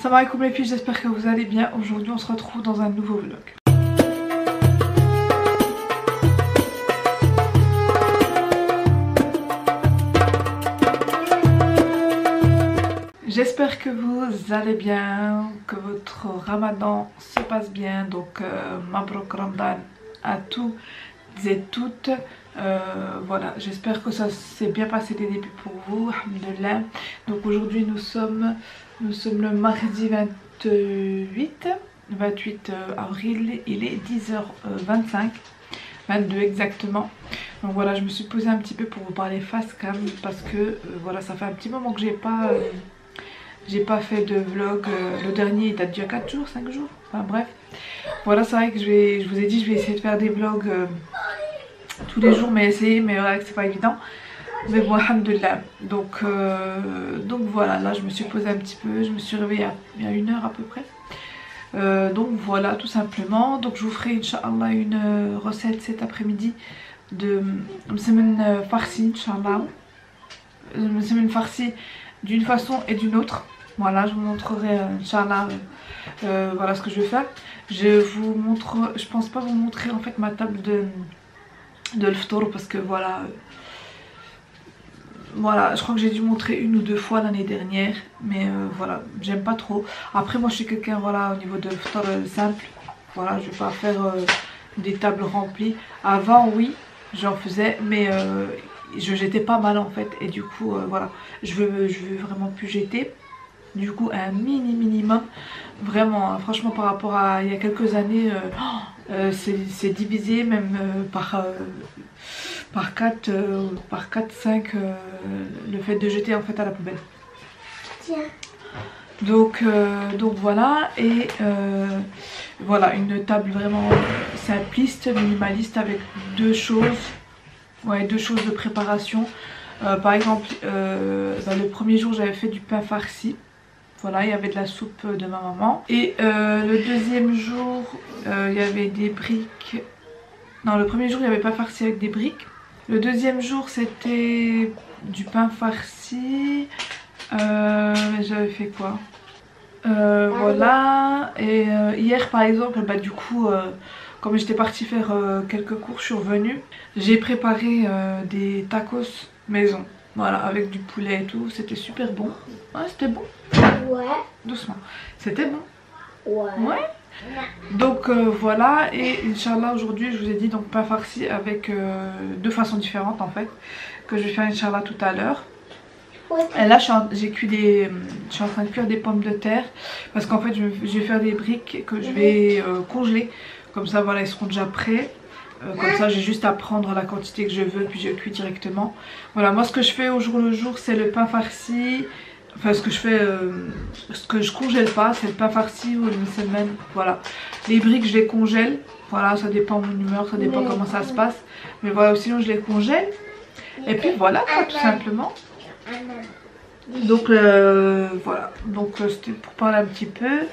Salam alaikum les filles, j'espère que vous allez bien. Aujourd'hui on se retrouve dans un nouveau vlog. J'espère que vous allez bien, que votre ramadan se passe bien. Donc Mabrouk Ramadan à tous et toutes. Voilà, j'espère que ça s'est bien passé les débuts pour vous, alhamdoulilah. Donc aujourd'hui nous sommes le mardi 28 avril, il est 10h25, 22 exactement. Donc voilà, je me suis posée un petit peu pour vous parler face cam parce que voilà, ça fait un petit moment que j'ai pas fait de vlog. Le dernier il date d'il y a 4 jours, 5 jours, enfin bref. Voilà, c'est vrai que je vous ai dit je vais essayer de faire des vlogs tous les jours, mais voilà que c'est pas évident. Mais bon, alhamdoulilah. Donc voilà, là je me suis posée un petit peu, je me suis réveillée il y a 1 heure à peu près. Donc voilà, tout simplement. Donc je vous ferai inch'Allah une recette cet après-midi de msemen farci, inch'Allah. Msemen farci d'une façon et d'une autre. Voilà, je vous montrerai inch'Allah voilà ce que je vais faire. Je pense pas vous montrer en fait ma table de l'ftour parce que voilà, je crois que j'ai dû montrer 1 ou 2 fois l'année dernière, mais voilà, j'aime pas trop. Après moi je suis quelqu'un, voilà, au niveau de l'ftour simple, voilà, je vais pas faire des tables remplies. Avant oui, j'en faisais, mais je jetais pas mal en fait, et du coup voilà, je veux vraiment plus jeter. Du coup un minimum, vraiment, hein, franchement par rapport à il y a quelques années, c'est divisé même par 4, par 4-5 le fait de jeter en fait à la poubelle. Tiens. Donc voilà, et voilà, une table vraiment simpliste, minimaliste, avec 2 choses, ouais, 2 choses de préparation. Par exemple, le premier jour j'avais fait du pain farci. Voilà, il y avait de la soupe de ma maman. Et le deuxième jour, il y avait des briques. Non, le premier jour, il n'y avait pas farci avec des briques. Le deuxième jour, c'était du pain farci. J'avais fait quoi? Voilà. Et hier, par exemple, bah, du coup, comme j'étais partie faire quelques cours, je suis revenue. J'ai préparé des tacos maison. Voilà, avec du poulet et tout. C'était super bon. Ouais, c'était bon. Ouais. Doucement. C'était bon. Ouais. Ouais. Donc voilà, et Inch'Allah aujourd'hui je vous ai dit donc pain farci avec 2 façons différentes en fait, que je vais faire Inch'Allah tout à l'heure. Ouais. Et là je suis en train de cuire des pommes de terre parce qu'en fait je vais faire des briques que je vais congeler. Comme ça voilà, ils seront déjà prêts. Comme ça j'ai juste à prendre la quantité que je veux puis je cuis directement. Voilà, moi ce que je fais au jour le jour c'est le pain farci. Enfin ce que je fais, ce que je congèle pas, c'est le pain farci ou le msemen. Voilà, les briques je les congèle. Voilà, ça dépend de mon humeur, ça dépend comment ça se passe. Mais voilà, sinon je les congèle. Et puis voilà quoi, tout simplement. Donc voilà, donc c'était pour parler un petit peu.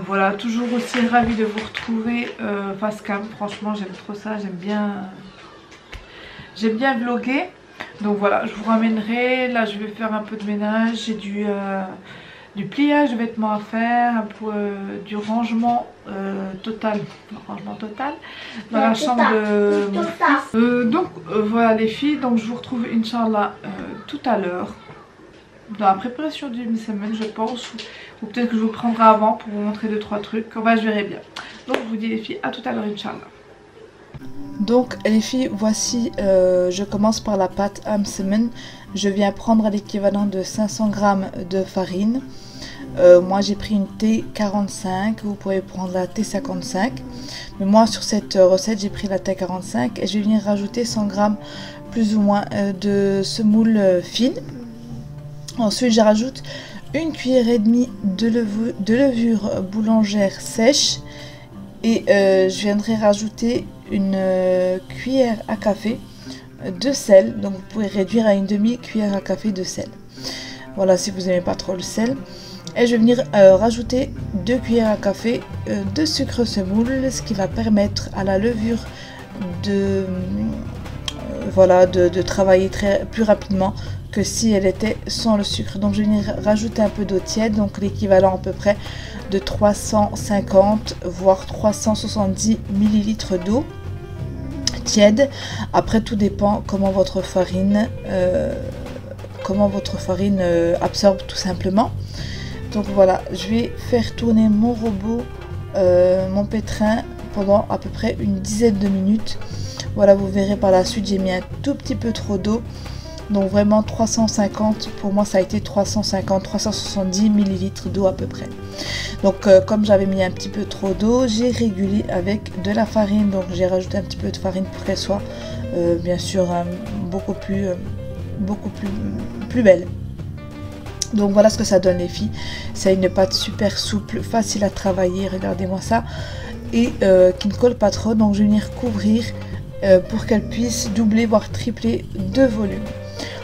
Voilà, toujours aussi ravie de vous retrouver face cam. Franchement j'aime trop ça, j'aime bien vlogger. Donc voilà, je vous ramènerai. Là je vais faire un peu de ménage. J'ai du pliage de vêtements à faire, un peu du rangement total dans la chambre de mon fils. Donc voilà les filles, donc je vous retrouve Inch'Allah tout à l'heure dans la préparation du msemen je pense, ou peut-être que je vous prendrai avant pour vous montrer 2-3 trucs. Enfin je verrai bien. Donc je vous dis les filles, à tout à l'heure Inch'Allah. Donc les filles, voici, je commence par la pâte à msemen. Je viens prendre l'équivalent de 500 g de farine. Moi j'ai pris une T45, vous pouvez prendre la T55. Mais moi sur cette recette j'ai pris la T45 et je vais venir rajouter 100 g plus ou moins de semoule fine. Ensuite je rajoute 1,5 cuillère de levure boulangère sèche. Et je viendrai rajouter une cuillère à café de sel. Donc vous pouvez réduire à une demi-cuillère à café de sel. Voilà, si vous n'aimez pas trop le sel. Et je vais venir rajouter 2 cuillères à café de sucre semoule, ce qui va permettre à la levure de travailler plus rapidement que si elle était sans le sucre. Donc je vais venir rajouter un peu d'eau tiède, donc l'équivalent à peu près de 350 voire 370 millilitres d'eau tiède. Après tout dépend comment votre farine absorbe tout simplement. Donc voilà, je vais faire tourner mon robot, mon pétrin pendant à peu près une dizaine de minutes. Voilà, vous verrez par la suite, j'ai mis un tout petit peu trop d'eau. Donc vraiment 350, pour moi ça a été 350-370 millilitres d'eau à peu près. Donc comme j'avais mis un petit peu trop d'eau, j'ai régulé avec de la farine. Donc j'ai rajouté un petit peu de farine pour qu'elle soit bien sûr beaucoup plus belle. Donc voilà ce que ça donne les filles. C'est une pâte super souple, facile à travailler, regardez-moi ça. Et qui ne colle pas trop. Donc je vais venir couvrir pour qu'elle puisse doubler voire tripler de volume.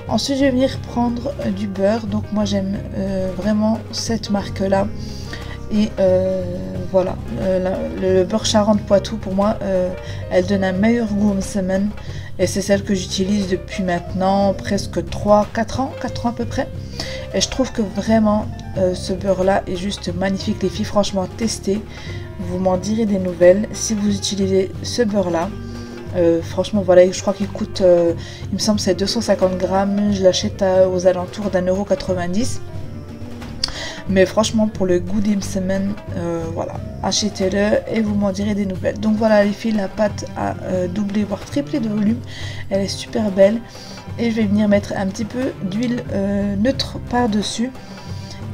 Ensuite je vais venir prendre du beurre. Donc moi j'aime vraiment cette marque là. Et voilà, le beurre Charente-Poitou pour moi elle donne un meilleur goût en semaine. Et c'est celle que j'utilise depuis maintenant presque 4 ans à peu près. Et je trouve que vraiment ce beurre là est juste magnifique les filles. Franchement testez, vous m'en direz des nouvelles si vous utilisez ce beurre là. Franchement voilà, je crois qu'il coûte, il me semble c'est 250 grammes, je l'achète aux alentours d'1,90 €. Mais franchement pour le goût des semaines, voilà, achetez-le et vous m'en direz des nouvelles. Donc voilà les filles, la pâte a doublé voire triplé de volume, elle est super belle. Et je vais venir mettre un petit peu d'huile neutre par dessus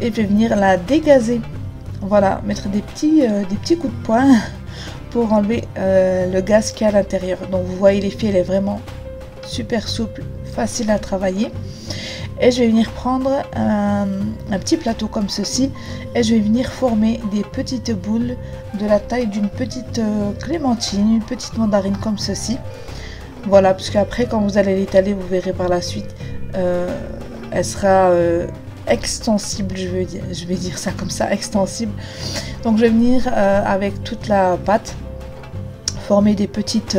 et je vais venir la dégazer. Voilà, mettre des petits coups de poing pour enlever le gaz qui est à l'intérieur. Donc vous voyez les filles, elle est vraiment super souple, facile à travailler. Et je vais venir prendre un petit plateau comme ceci et je vais venir former des petites boules de la taille d'une petite clémentine, une petite mandarine comme ceci. Voilà, parce qu'après quand vous allez l'étaler, vous verrez par la suite, elle sera extensible, je vais dire ça comme ça, extensible. Donc je vais venir avec toute la pâte former des petites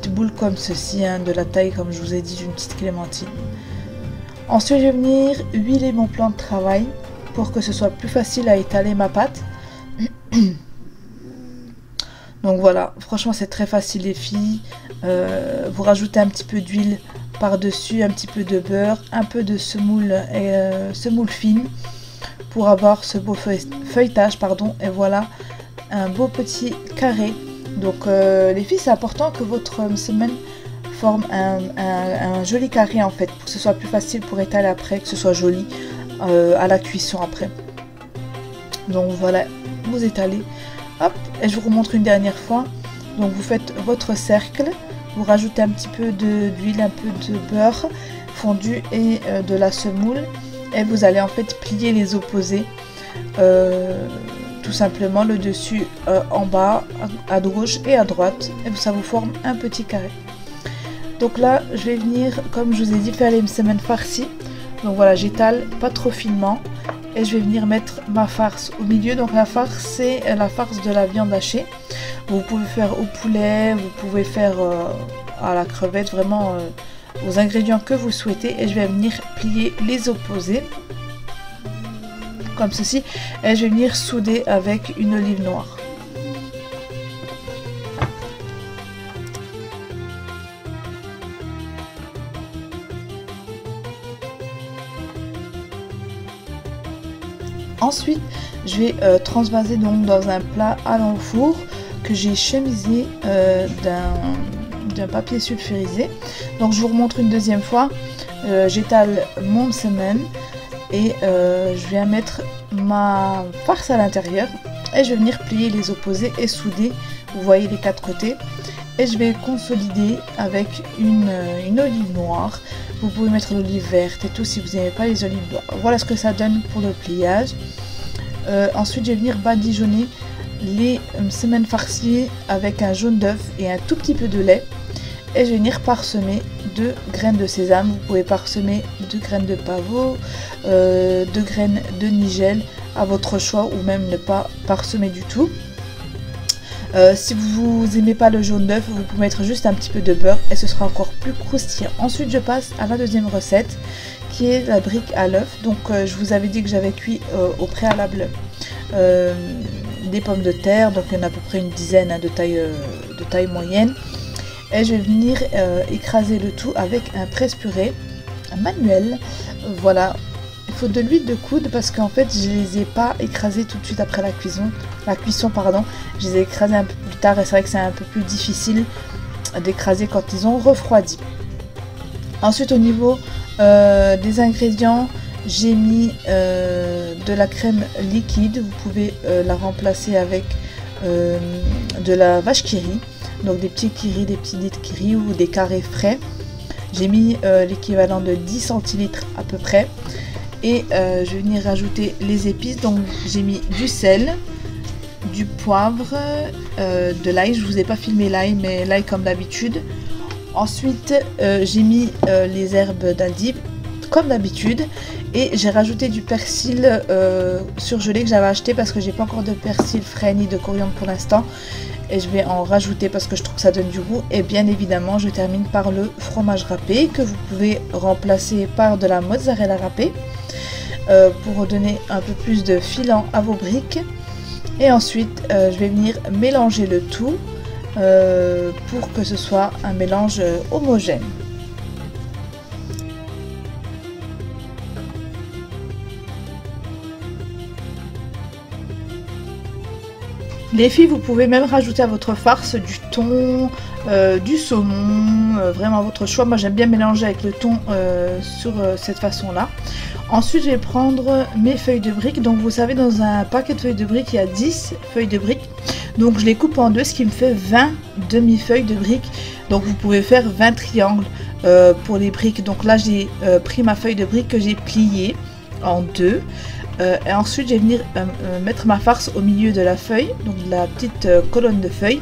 boules comme ceci, de la taille comme je vous ai dit d'une petite clémentine. Ensuite je vais venir huiler mon plan de travail pour que ce soit plus facile à étaler ma pâte. Donc voilà, franchement c'est très facile les filles. Vous rajoutez un petit peu d'huile par dessus, un petit peu de beurre, un peu de semoule fine pour avoir ce beau feuilletage pardon. Et voilà un beau petit carré. Donc les filles, c'est important que votre semaine forme un joli carré en fait, pour que ce soit plus facile pour étaler après, que ce soit joli à la cuisson après. Donc voilà, vous étalez, hop, et je vous remontre une dernière fois. Donc vous faites votre cercle, vous rajoutez un petit peu d'huile, un peu de beurre fondu et de la semoule, et vous allez en fait plier les opposés, tout simplement le dessus en bas, à gauche et à droite, et ça vous forme un petit carré. Donc là je vais venir, comme je vous ai dit, faire les semaines farcies. Donc voilà, j'étale pas trop finement et je vais venir mettre ma farce au milieu. Donc la farce, c'est la farce de la viande hachée. Vous pouvez faire au poulet, vous pouvez faire à la crevette, vraiment aux ingrédients que vous souhaitez. Et je vais venir plier les opposés comme ceci et je vais venir souder avec une olive noire. Ensuite, je vais transvaser donc dans un plat à l'enfour que j'ai chemisé d'un papier sulfurisé. Donc je vous remontre une deuxième fois. J'étale mon semen et je viens mettre ma farce à l'intérieur et je vais venir plier les opposés et souder. Vous voyez les quatre côtés. Et je vais consolider avec une olive noire. Vous pouvez mettre l'olive verte et tout si vous n'aimez pas les olives noires. Voilà ce que ça donne pour le pliage. Ensuite je vais venir badigeonner les semaines farcies avec un jaune d'œuf et un tout petit peu de lait. Et je vais venir parsemer de graines de sésame. Vous pouvez parsemer de graines de pavot, de graines de nigel à votre choix, ou même ne pas parsemer du tout. Si vous n'aimez pas le jaune d'œuf, vous pouvez mettre juste un petit peu de beurre et ce sera encore plus croustillant. Ensuite je passe à la deuxième recette qui est la brique à l'œuf. Donc je vous avais dit que j'avais cuit au préalable des pommes de terre, donc il y en a à peu près une dizaine hein, de taille moyenne. Et je vais venir écraser le tout avec un presse-purée manuel. Voilà, il faut de l'huile de coude parce qu'en fait je les ai pas écrasés tout de suite après la cuisson pardon. Je les ai écrasés un peu plus tard et c'est vrai que c'est un peu plus difficile d'écraser quand ils ont refroidi. Ensuite au niveau des ingrédients, j'ai mis de la crème liquide. Vous pouvez la remplacer avec de la vache qui rit, donc des petits qui rit, des petits litres qui rit ou des carrés frais. J'ai mis l'équivalent de 10 centilitres à peu près. Et je vais venir rajouter les épices. Donc j'ai mis du sel, du poivre, de l'ail. Je vous ai pas filmé l'ail, mais l'ail comme d'habitude. Ensuite j'ai mis les herbes d'Aldi comme d'habitude. Et j'ai rajouté du persil surgelé que j'avais acheté parce que j'ai pas encore de persil frais ni de coriandre pour l'instant. Et je vais en rajouter parce que je trouve que ça donne du goût. Et bien évidemment je termine par le fromage râpé que vous pouvez remplacer par de la mozzarella râpée pour donner un peu plus de filant à vos briques. Et ensuite je vais venir mélanger le tout pour que ce soit un mélange homogène. Les filles, vous pouvez même rajouter à votre farce du thon, du saumon, vraiment à votre choix. Moi j'aime bien mélanger avec le thon sur cette façon-là. Ensuite je vais prendre mes feuilles de briques. Donc vous savez, dans un paquet de feuilles de briques, il y a 10 feuilles de briques. Donc je les coupe en deux, ce qui me fait 20 demi-feuilles de briques. Donc vous pouvez faire 20 triangles pour les briques. Donc là j'ai pris ma feuille de briques que j'ai pliée en deux. Et ensuite je vais venir mettre ma farce au milieu de la feuille, donc de la petite colonne de feuilles,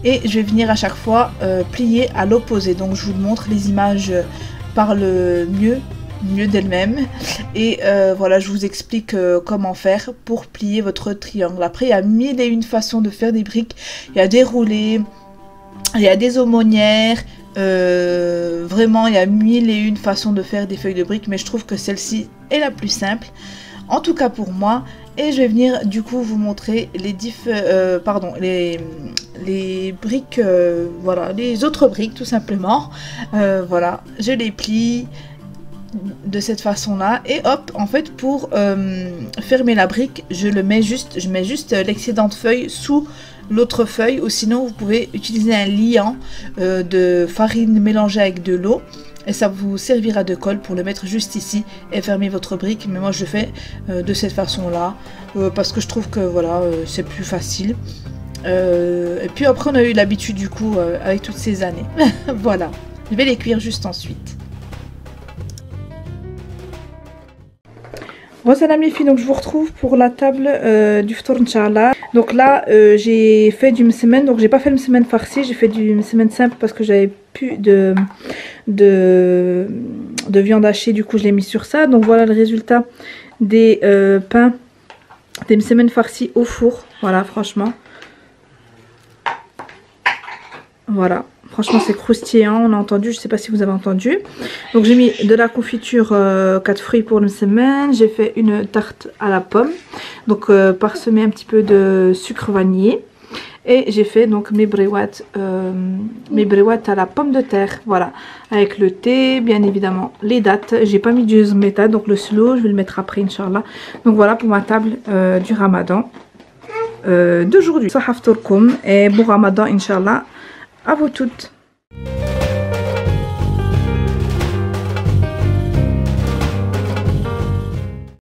et je vais venir à chaque fois plier à l'opposé. Donc je vous montre, les images parlent mieux d'elles-mêmes, et voilà, je vous explique comment faire pour plier votre triangle. Après il y a mille et une façons de faire des briques, il y a des roulés, il y a des aumônières, vraiment il y a mille et une façons de faire des feuilles de briques, mais je trouve que celle-ci est la plus simple. En tout cas pour moi. Et je vais venir du coup vous montrer les briques, voilà, les autres briques tout simplement. Voilà, je les plie de cette façon là et hop, en fait pour fermer la brique, je mets juste l'excédent de feuilles sous l'autre feuille, ou sinon vous pouvez utiliser un liant de farine mélangée avec de l'eau. Et ça vous servira de colle pour le mettre juste ici et fermer votre brique. Mais moi je le fais de cette façon là parce que je trouve que voilà, c'est plus facile. Et puis après on a eu l'habitude du coup avec toutes ces années. Voilà, je vais les cuire juste ensuite. Voilà mes filles, donc je vous retrouve pour la table du ftour Inch'Allah. Donc là j'ai fait du msemen, donc j'ai pas fait le msemen farci, j'ai fait du msemen simple parce que j'avais plus de viande hachée, du coup je l'ai mis sur ça. Donc voilà le résultat des pains, des msemen farcis au four. Voilà, franchement, voilà. Franchement c'est croustillant, on a entendu, je sais pas si vous avez entendu. Donc j'ai mis de la confiture 4 fruits pour le semaine. J'ai fait une tarte à la pomme, donc parsemée un petit peu de sucre vanillé. Et j'ai fait donc mes briouates à la pomme de terre, voilà, avec le thé, bien évidemment les dattes. J'ai pas mis du zmeta, donc le slow je vais le mettre après Inch'Allah. Donc voilà pour ma table du ramadan d'aujourd'hui. Sahaftourkoum et bon ramadan Inch'Allah à vous toutes.